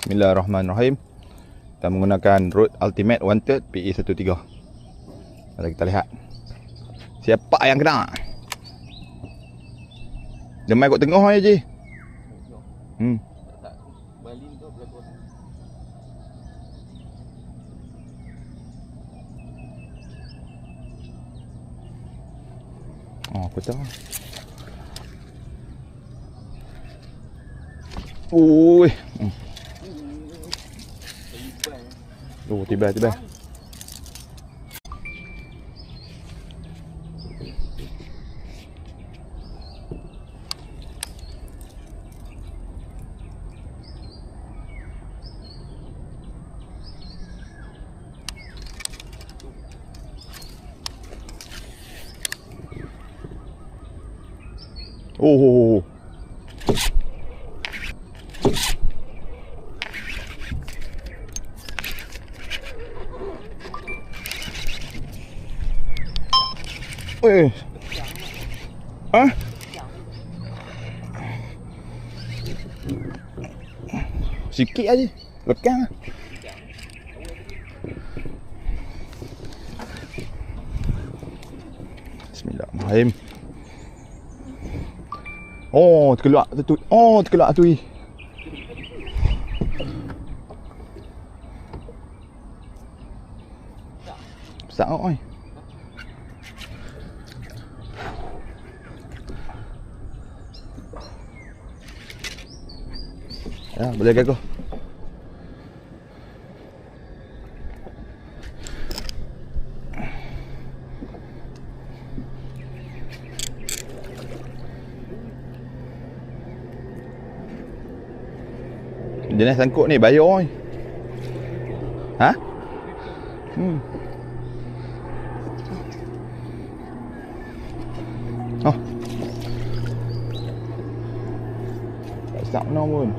Bismillahirrahmanirrahim. Kita menggunakan Rode Ultimate 1/3 PE13. Mari kita lihat siapa yang kena. Dia main kat tengah aja je. Balin tu belakang. Oh, aku tahu. Ui. Oh, tiba. Oh. Hah? Sikit aja. Lekang. Bismillahirrahmanirrahim. Oh, terkelak tu. Oh, terkelak tu. Besar oi. Ya, boleh gagal. Jenis sangkut ni bayar oi. Ha? Oh. Tak start no pun.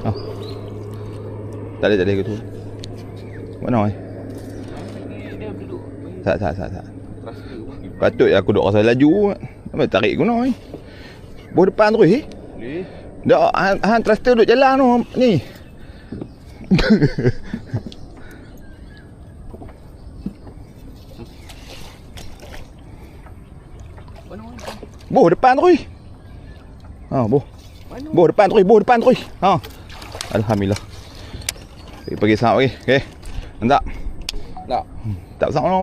Oh. Tak ada gitu. Mana oi? Tak. Patut aku duk rasa laju. Apa tarik guna ni? Bawah depan terus eh? Boleh. Dak han thruster duk jalan tu ni. Bawah depan terus. Ha, bawah depan terus. Ha. Alhamdulillah. Pergi sangat okey. Okey. Mantap. Tak. Tak sangat.